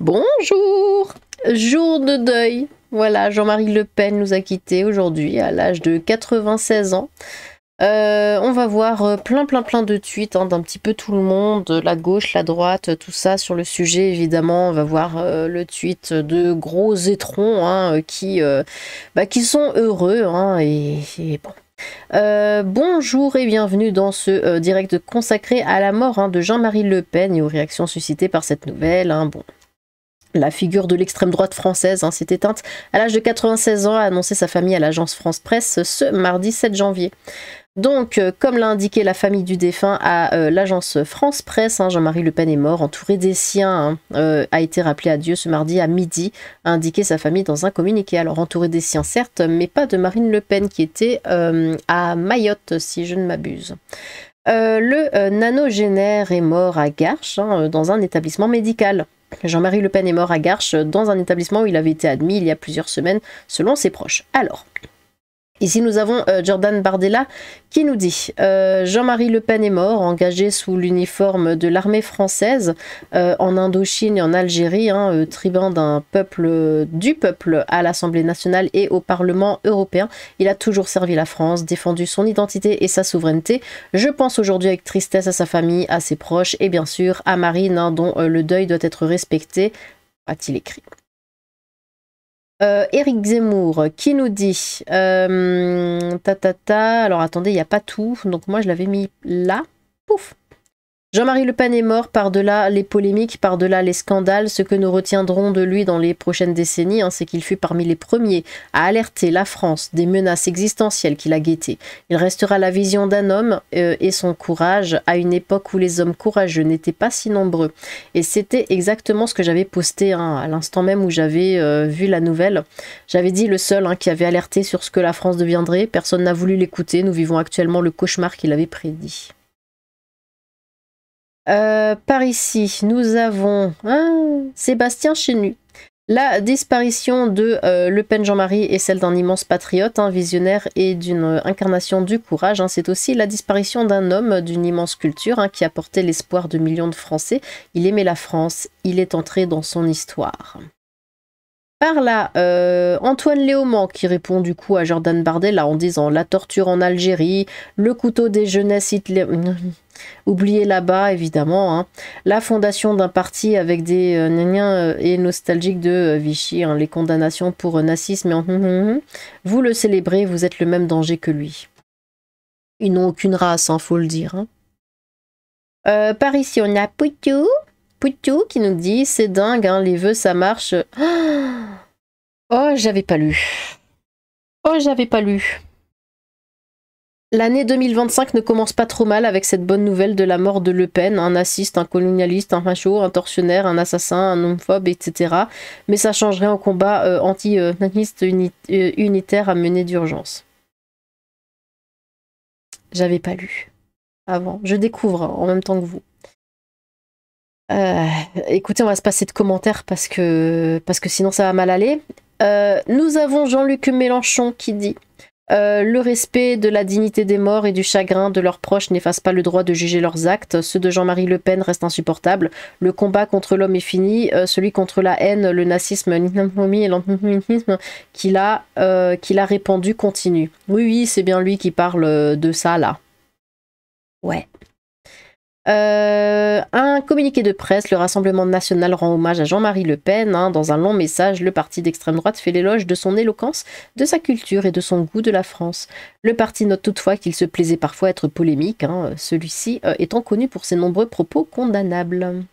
Bonjour! Jour de deuil. Voilà, Jean-Marie Le Pen nous a quittés aujourd'hui à l'âge de 96 ans. On va voir plein de tweets d'un petit peu tout le monde, la gauche, la droite, tout ça sur le sujet évidemment. On va voir le tweet de gros étrons qui sont heureux et bon. Bonjour et bienvenue dans ce direct consacré à la mort de Jean-Marie Le Pen et aux réactions suscitées par cette nouvelle. Bon. La figure de l'extrême droite française s'est éteinte à l'âge de 96 ans, a annoncé sa famille à l'agence France Presse ce mardi 7 janvier. Donc, comme l'a indiqué la famille du défunt à l'agence France Presse, Jean-Marie Le Pen est mort, entouré des siens, a été rappelé à Dieu ce mardi à midi, a indiqué sa famille dans un communiqué. Alors, entouré des siens certes, mais pas de Marine Le Pen qui était à Mayotte, si je ne m'abuse. Le nanogénaire est mort à Garches, dans un établissement médical. Jean-Marie Le Pen est mort à Garches dans un établissement où il avait été admis il y a plusieurs semaines, selon ses proches. Alors, ici nous avons Jordan Bardella qui nous dit Jean-Marie Le Pen est mort, engagé sous l'uniforme de l'armée française en Indochine et en Algérie, tribun du peuple à l'Assemblée nationale et au Parlement européen. Il a toujours servi la France, défendu son identité et sa souveraineté. Je pense aujourd'hui avec tristesse à sa famille, à ses proches et bien sûr à Marine, dont le deuil doit être respecté, a-t-il écrit. Éric Zemmour qui nous dit alors attendez, il n'y a pas tout, donc moi je l'avais mis là, pouf. Jean-Marie Le Pen est mort, par-delà les polémiques, par-delà les scandales. Ce que nous retiendrons de lui dans les prochaines décennies, c'est qu'il fut parmi les premiers à alerter la France des menaces existentielles qui la guettaient. Il restera la vision d'un homme et son courage à une époque où les hommes courageux n'étaient pas si nombreux. Et c'était exactement ce que j'avais posté à l'instant même où j'avais vu la nouvelle. J'avais dit le seul qui avait alerté sur ce que la France deviendrait. Personne n'a voulu l'écouter. Nous vivons actuellement le cauchemar qu'il avait prédit. Par ici, nous avons Sébastien Chenu. La disparition de Le Pen Jean-Marie est celle d'un immense patriote, visionnaire et d'une incarnation du courage. C'est aussi la disparition d'un homme d'une immense culture qui apportait l'espoir de millions de Français. Il aimait la France, il est entré dans son histoire. Par là, Antoine Léaumont qui répond du coup à Jordan Bardella en disant la torture en Algérie, le couteau des jeunesses Hitler... Oublié là-bas, évidemment. La fondation d'un parti avec des et nostalgiques de Vichy, les condamnations pour nazisme et vous le célébrez, vous êtes le même danger que lui. Ils n'ont aucune race, faut le dire. Par ici, on a Poutou qui nous dit c'est dingue, les vœux ça marche. Oh, j'avais pas lu. L'année 2025 ne commence pas trop mal avec cette bonne nouvelle de la mort de Le Pen, un naziste, un colonialiste, un facho, un tortionnaire, un assassin, un homophobe, etc. Mais ça changerait en combat anti-naziste unitaire à mener d'urgence. J'avais pas lu avant. Je découvre en même temps que vous. Écoutez, on va se passer de commentaires parce que sinon ça va mal aller. Nous avons Jean-Luc Mélenchon qui dit le respect de la dignité des morts et du chagrin de leurs proches n'efface pas le droit de juger leurs actes. Ceux de Jean-Marie Le Pen restent insupportables. Le combat contre l'homme est fini. Celui contre la haine, le nazisme, l'islamophobie et l'antisémitisme qu'il a répandu continue. Oui, c'est bien lui qui parle de ça là. Ouais. Un communiqué de presse, le Rassemblement national rend hommage à Jean-Marie Le Pen. Dans un long message, le parti d'extrême droite fait l'éloge de son éloquence, de sa culture et de son goût de la France. Le parti note toutefois qu'il se plaisait parfois à être polémique, celui-ci étant connu pour ses nombreux propos condamnables.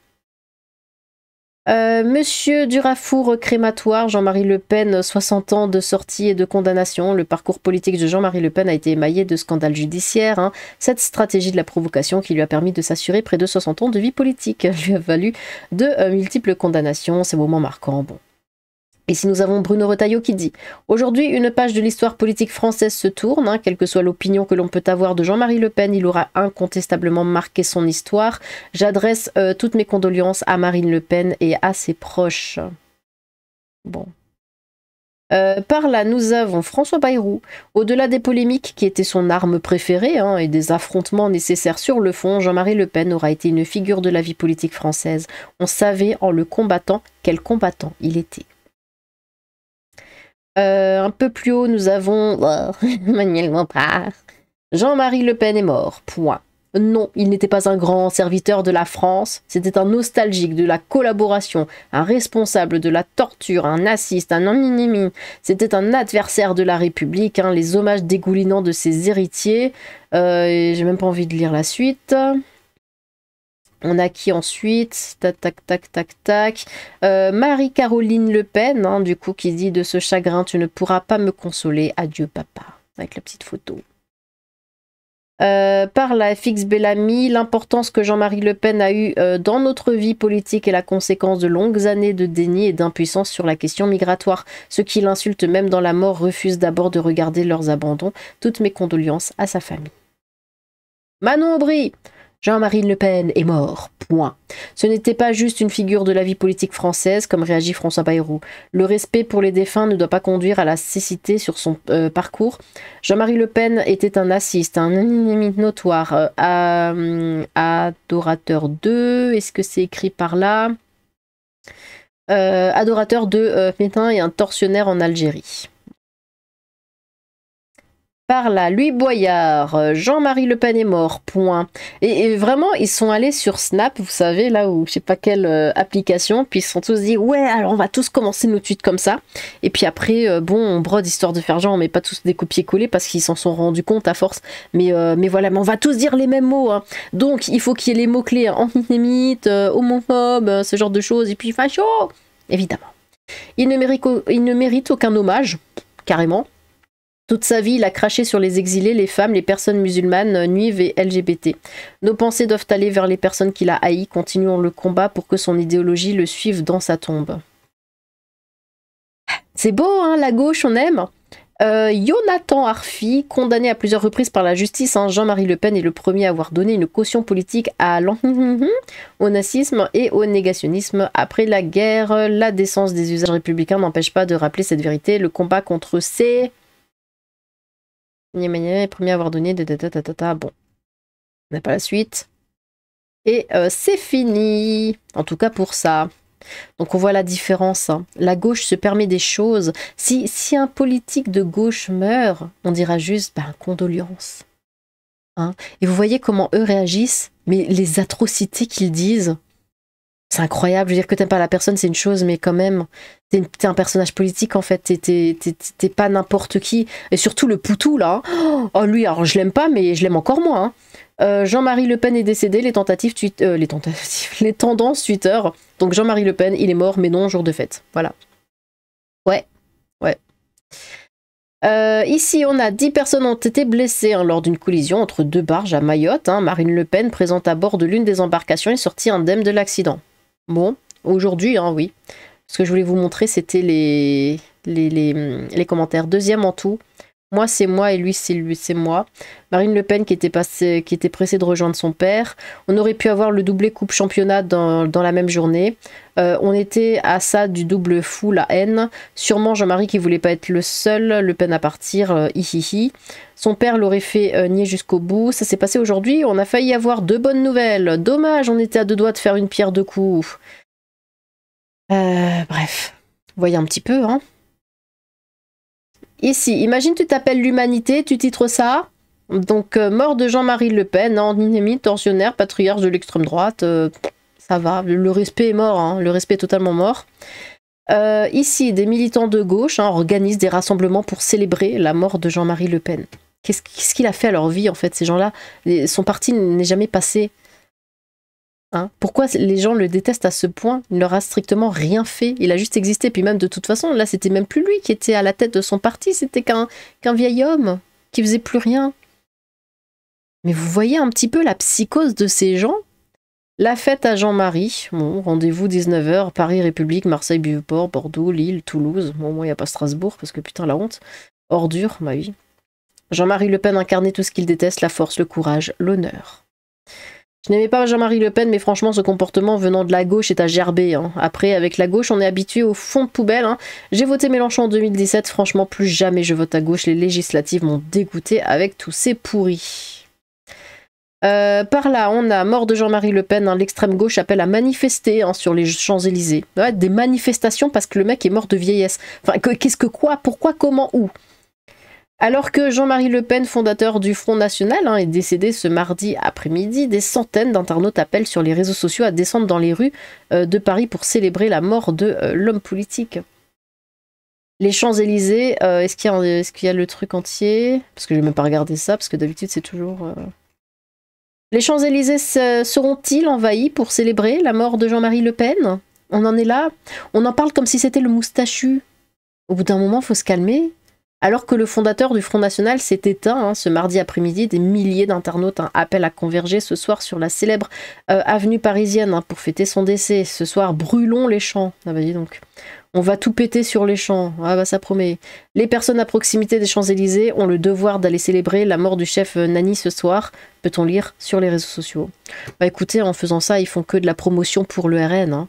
Monsieur Durafour crématoire, Jean-Marie Le Pen, 60 ans de sortie et de condamnation. Le parcours politique de Jean-Marie Le Pen a été émaillé de scandales judiciaires. Cette stratégie de la provocation qui lui a permis de s'assurer près de 60 ans de vie politique lui a valu de multiples condamnations. Ces moments marquants, bon. Ici, nous avons Bruno Retailleau qui dit « Aujourd'hui, une page de l'histoire politique française se tourne. Quelle que soit l'opinion que l'on peut avoir de Jean-Marie Le Pen, il aura incontestablement marqué son histoire. J'adresse toutes mes condoléances à Marine Le Pen et à ses proches. » Bon. Par là, nous avons François Bayrou. Au-delà des polémiques qui étaient son arme préférée hein, et des affrontements nécessaires sur le fond, Jean-Marie Le Pen aura été une figure de la vie politique française. On savait en le combattant quel combattant il était. Un peu plus haut, nous avons Manuel Bompard. Jean-Marie Le Pen est mort. Point. Non, il n'était pas un grand serviteur de la France, c'était un nostalgique de la collaboration, un responsable de la torture, un naziste, un ennemi, c'était un adversaire de la République, hein, les hommages dégoulinants de ses héritiers. J'ai même pas envie de lire la suite. On a qui ensuite? Tac, tac, tac, tac, tac. Marie-Caroline Le Pen, hein, du coup, qui dit de ce chagrin, tu ne pourras pas me consoler, adieu papa, avec la petite photo. Par la FX Bellamy, l'importance que Jean-Marie Le Pen a eue dans notre vie politique est la conséquence de longues années de déni et d'impuissance sur la question migratoire. Ceux qui l'insultent même dans la mort refusent d'abord de regarder leurs abandons. Toutes mes condoléances à sa famille. Manon Aubry, Jean-Marie Le Pen est mort, point. Ce n'était pas juste une figure de la vie politique française, comme réagit François Bayrou. Le respect pour les défunts ne doit pas conduire à la cécité sur son parcours. Jean-Marie Le Pen était un naziste, un ennemi notoire, adorateur de... Est-ce que c'est écrit par là adorateur de Pétain et un tortionnaire en Algérie. Par là, Louis Boyard, Jean-Marie Le Pen est mort, point. Et vraiment, ils sont allés sur Snap, vous savez, là où je sais pas quelle application, puis ils se sont tous dit, ouais, alors on va tous commencer nos tweets comme ça. Et puis après, bon, on brode histoire de faire genre, on met pas tous des copier-coller parce qu'ils s'en sont rendus compte à force. Mais voilà, mais on va tous dire les mêmes mots. Hein. Donc, il faut qu'il y ait les mots-clés, hein, antisémite, homophobe, ce genre de choses, et puis facho, évidemment. Il ne mérite aucun hommage, carrément. Toute sa vie, il a craché sur les exilés, les femmes, les personnes musulmanes, nuives et LGBT. Nos pensées doivent aller vers les personnes qu'il a haïes. Continuons le combat pour que son idéologie le suive dans sa tombe. C'est beau, hein, la gauche, on aime. Jonathan Arfi, condamné à plusieurs reprises par la justice, hein, Jean-Marie Le Pen est le premier à avoir donné une caution politique au nazisme et au négationnisme. Après la guerre, la décence des usages républicains n'empêche pas de rappeler cette vérité. Le combat contre ces... premier à avoir donné bon, on n'a pas la suite et c'est fini, en tout cas pour ça. Donc on voit la différence, hein. La gauche se permet des choses. Si un politique de gauche meurt, on dira juste condoléances, hein. Et vous voyez comment eux réagissent, mais les atrocités qu'ils disent, c'est incroyable. Je veux dire que t'aimes pas la personne, c'est une chose, mais quand même, t'es un personnage politique en fait. T'es pas n'importe qui. Et surtout le Poutou là. Oh lui, alors je l'aime pas, mais je l'aime encore moins. Hein. Jean-Marie Le Pen est décédé. Les tendances Twitter. Donc Jean-Marie Le Pen, il est mort, mais non jour de fête. Voilà. Ouais. Ici, on a 10 personnes ont été blessées hein, lors d'une collision entre deux barges à Mayotte. Hein. Marine Le Pen, présente à bord de l'une des embarcations, est sortie indemne de l'accident. Bon, aujourd'hui, hein, oui. Ce que je voulais vous montrer, c'était les commentaires. Deuxième en tout. Moi, c'est moi et lui, c'est moi. Marine Le Pen qui était pressée de rejoindre son père. On aurait pu avoir le doublé coupe championnat dans la même journée. On était à ça du double fou, la haine. Sûrement Jean-Marie qui voulait pas être le seul, Le Pen à partir, hihihi. Son père l'aurait fait nier jusqu'au bout. Ça s'est passé aujourd'hui. On a failli avoir 2 bonnes nouvelles. Dommage, on était à 2 doigts de faire une pierre 2 coups. Bref, vous voyez un petit peu, hein. Ici, imagine tu t'appelles l'humanité, tu titres ça. Donc, mort de Jean-Marie Le Pen, ennemi, tortionnaire, patriarche de l'extrême droite. Ça va, le respect est mort, hein, le respect est totalement mort. Ici, des militants de gauche organisent des rassemblements pour célébrer la mort de Jean-Marie Le Pen. Qu'est-ce qu'il a fait à leur vie, en fait, ces gens-là? Son parti n'est jamais passé. Hein, pourquoi les gens le détestent à ce point? Il ne leur a strictement rien fait, il a juste existé. Puis même de toute façon, là c'était même plus lui qui était à la tête de son parti, c'était qu'un vieil homme qui faisait plus rien. Mais vous voyez un petit peu la psychose de ces gens? La fête à Jean-Marie, bon, rendez-vous 19h, Paris, République, Marseille, Vieux-Port, Bordeaux, Lille, Toulouse. Bon, moi il n'y a pas Strasbourg parce que putain la honte. Ordure, bah oui. Jean-Marie Le Pen incarnait tout ce qu'il déteste, la force, le courage, l'honneur. Je n'aimais pas Jean-Marie Le Pen, mais franchement, ce comportement venant de la gauche est à gerber. Hein. Après, avec la gauche, on est habitué au fond de poubelle. Hein. J'ai voté Mélenchon en 2017. Franchement, plus jamais je vote à gauche. Les législatives m'ont dégoûté avec tous ces pourris. Par là, on a mort de Jean-Marie Le Pen. Hein. L'extrême gauche appelle à manifester hein, sur les Champs-Élysées. Ouais, des manifestations parce que le mec est mort de vieillesse. Enfin, qu'est-ce que quoi? Pourquoi? Comment? Où? Alors que Jean-Marie Le Pen, fondateur du Front National, hein, est décédé ce mardi après-midi, des centaines d'internautes appellent sur les réseaux sociaux à descendre dans les rues de Paris pour célébrer la mort de l'homme politique. Les Champs-Élysées, est-ce qu'il y a le truc entier? Parce que je n'ai même pas regardé ça, parce que d'habitude c'est toujours... Les Champs-Élysées seront-ils envahis pour célébrer la mort de Jean-Marie Le Pen? On en est là. On en parle comme si c'était le moustachu. Au bout d'un moment, il faut se calmer. Alors que le fondateur du Front National s'est éteint hein, ce mardi après-midi, des milliers d'internautes hein, appellent à converger ce soir sur la célèbre avenue parisienne hein, pour fêter son décès. Ce soir, brûlons les champs. Ah bah dis donc. On va tout péter sur les champs. Ah bah ça promet. Les personnes à proximité des Champs-Élysées ont le devoir d'aller célébrer la mort du chef Nani ce soir, peut-on lire sur les réseaux sociaux. Bah écoutez, en faisant ça, ils font que de la promotion pour le RN. Hein.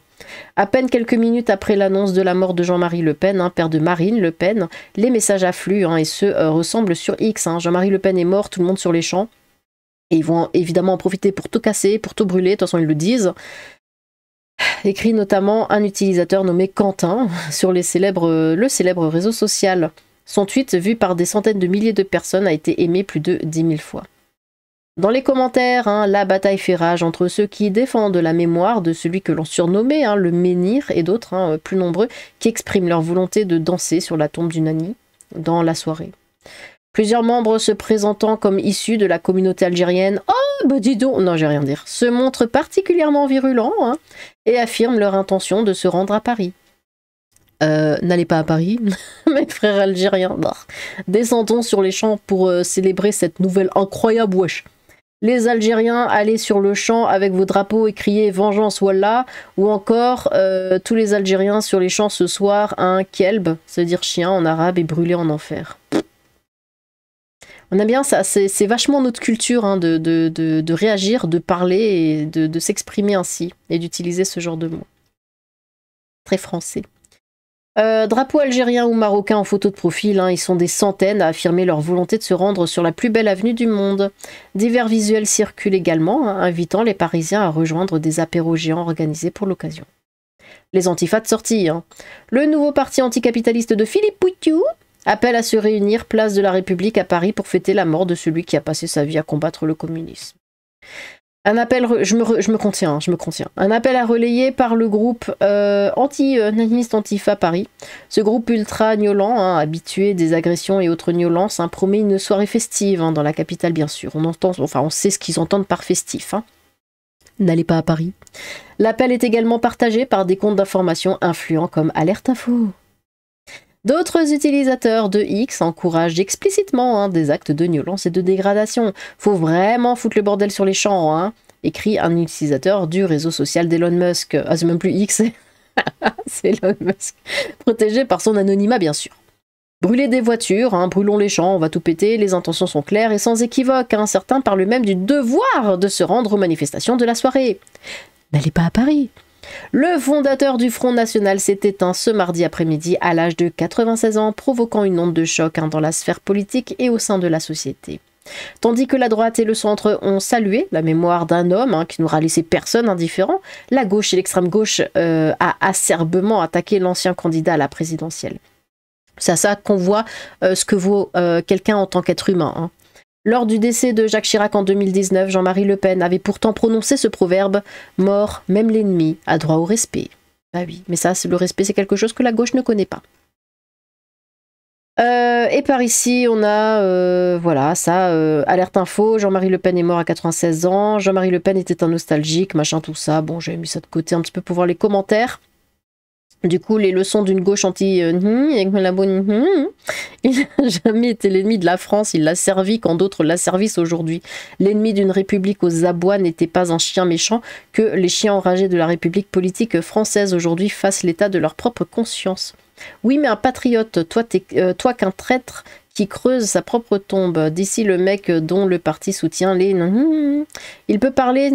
À peine quelques minutes après l'annonce de la mort de Jean-Marie Le Pen, hein, père de Marine Le Pen, les messages affluent hein, et ceux ressemblent sur X. Hein. Jean-Marie Le Pen est mort, tout le monde sur les champs. Et ils vont évidemment en profiter pour tout casser, pour tout brûler, de toute façon ils le disent. Écrit notamment un utilisateur nommé Quentin sur le célèbre réseau social. Son tweet, vu par des centaines de milliers de personnes, a été aimé plus de 10 000 fois. Dans les commentaires, hein, la bataille fait rage entre ceux qui défendent la mémoire de celui que l'on surnommait hein, le menhir et d'autres, hein, plus nombreux, qui expriment leur volonté de danser sur la tombe du Nani dans la soirée. Plusieurs membres se présentant comme issus de la communauté algérienne, oh bah dis donc, non j'ai rien à dire, se montrent particulièrement virulents hein, et affirment leur intention de se rendre à Paris. N'allez pas à Paris, mes frères algériens, bah. Descendons sur les champs pour célébrer cette nouvelle incroyable wesh. Les Algériens, allez sur le champ avec vos drapeaux et criez vengeance Wallah, ou encore tous les Algériens sur les champs ce soir, un kelb, c'est-à-dire chien en arabe et brûlé en enfer. On aime bien ça, c'est vachement notre culture hein, de réagir, de parler et de s'exprimer ainsi, et d'utiliser ce genre de mots. Très français. Drapeau algérien ou marocain en photo de profil, hein, ils sont des centaines à affirmer leur volonté de se rendre sur la plus belle avenue du monde. Divers visuels circulent également, hein, invitant les Parisiens à rejoindre des apéros géants organisés pour l'occasion. Les antifas de sortie. Hein. Le nouveau parti anticapitaliste de Philippe Poutou appelle à se réunir place de la République à Paris pour fêter la mort de celui qui a passé sa vie à combattre le communisme. Un appel, je me contiens. Un appel à relayer par le groupe anti-naniste Antifa Paris. Ce groupe ultra-gnolent, hein, habitué des agressions et autres violences, hein, promet une soirée festive hein, dans la capitale bien sûr. On sait ce qu'ils entendent par festif. Hein. N'allez pas à Paris. L'appel est également partagé par des comptes d'information influents comme Alerte Info. D'autres utilisateurs de X encouragent explicitement hein, des actes de violence et de dégradation. Faut vraiment foutre le bordel sur les champs, hein, écrit un utilisateur du réseau social d'Elon Musk. Ah, c'est même plus X, c'est Elon Musk. Protégé par son anonymat, bien sûr. Brûler des voitures, hein, brûlons les champs, on va tout péter, les intentions sont claires et sans équivoque. Hein, certains parlent même du devoir de se rendre aux manifestations de la soirée. N'allez pas à Paris. Le fondateur du Front National s'est éteint ce mardi après-midi à l'âge de 96 ans, provoquant une onde de choc hein, dans la sphère politique et au sein de la société. Tandis que la droite et le centre ont salué la mémoire d'un homme hein, qui n'aura laissé personne indifférent, la gauche et l'extrême gauche a acerbement attaqué l'ancien candidat à la présidentielle. C'est à ça qu'on voit ce que vaut quelqu'un en tant qu'être humain. Hein. Lors du décès de Jacques Chirac en 2019, Jean-Marie Le Pen avait pourtant prononcé ce proverbe « Mort, même l'ennemi a droit au respect ». Ah oui, mais ça, le respect, c'est quelque chose que la gauche ne connaît pas. Et par ici, on a, voilà, ça, alerte info, Jean-Marie Le Pen est mort à 96 ans, Jean-Marie Le Pen était un nostalgique, machin, tout ça. Bon, j'avais mis ça de côté un petit peu pour voir les commentaires. Du coup, les leçons d'une gauche avec la bonne il n'a jamais été l'ennemi de la France, il l'a servi quand d'autres la servissent aujourd'hui. L'ennemi d'une république aux abois n'était pas un chien méchant, que les chiens enragés de la république politique française aujourd'hui fassent l'état de leur propre conscience. Oui, mais un patriote, toi qu'un traître qui creuse sa propre tombe. D'ici le mec dont le parti soutient les... Il peut parler...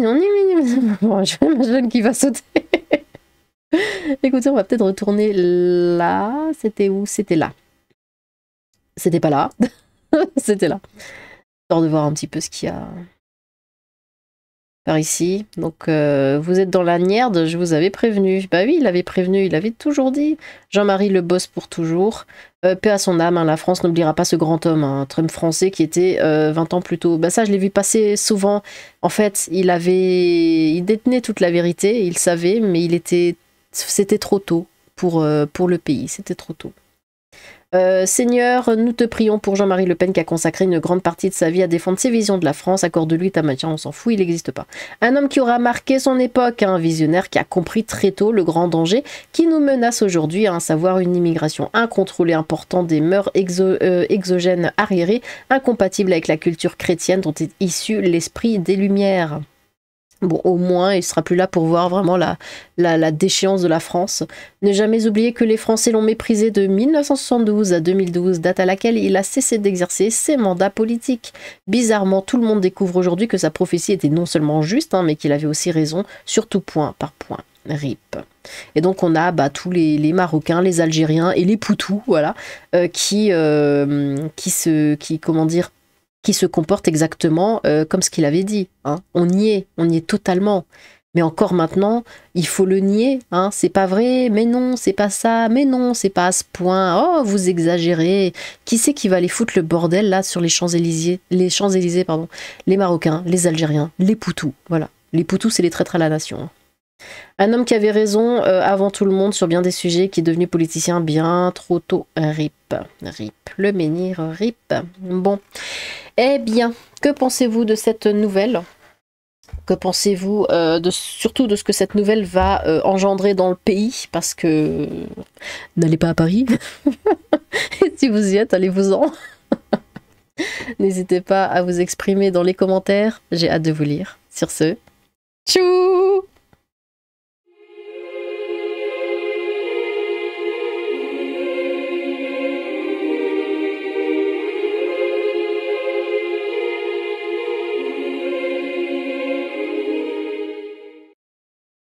Bon, je m'imagine qu'il va sauter. Écoutez, on va peut-être retourner là. C'était où? C'était là. C'était pas là. C'était là. Histoire de voir un petit peu ce qu'il y a par ici. Donc, vous êtes dans la merde, je vous avais prévenu. Bah oui, il avait prévenu, il avait toujours dit. Jean-Marie le boss pour toujours. Paix à son âme, hein, la France n'oubliera pas ce grand homme, un Trump français qui était 20 ans plus tôt. Bah ça, je l'ai vu passer souvent. En fait, il détenait toute la vérité, il savait, mais c'était trop tôt pour le pays, c'était trop tôt. Seigneur, nous te prions pour Jean-Marie Le Pen qui a consacré une grande partie de sa vie à défendre ses visions de la France. Accorde-lui ta maintien, on s'en fout, il n'existe pas. Un homme qui aura marqué son époque, un visionnaire qui a compris très tôt le grand danger qui nous menace aujourd'hui, à savoir une immigration incontrôlée importante, des mœurs exogènes arriérées, incompatibles avec la culture chrétienne dont est issu l'esprit des Lumières. Bon, au moins, il sera plus là pour voir vraiment la déchéance de la France. Ne jamais oublier que les Français l'ont méprisé de 1972 à 2012, date à laquelle il a cessé d'exercer ses mandats politiques. Bizarrement, tout le monde découvre aujourd'hui que sa prophétie était non seulement juste, mais qu'il avait aussi raison, surtout point par point. RIP. Et donc on a tous les Marocains, les Algériens et les Poutous, voilà, qui se comporte exactement comme ce qu'il avait dit. Hein. On y est totalement. Mais encore maintenant, il faut le nier. Hein. C'est pas vrai, mais non, c'est pas ça, mais non, c'est pas à ce point. Oh, vous exagérez. Qui c'est qui va aller foutre le bordel là sur les Champs-Élysées, pardon, les Marocains, les Algériens, les Poutous. Voilà. Les Poutous, c'est les traîtres à la nation. Hein. Un homme qui avait raison avant tout le monde sur bien des sujets, qui est devenu politicien bien trop tôt. RIP. RIP. Le menhir, RIP. Bon. Eh bien, que pensez-vous de cette nouvelle? Que pensez-vous surtout de ce que cette nouvelle va engendrer dans le pays? Parce que n'allez pas à Paris. Et si vous y êtes, allez-vous-en. N'hésitez pas à vous exprimer dans les commentaires. J'ai hâte de vous lire. Sur ce, tchou!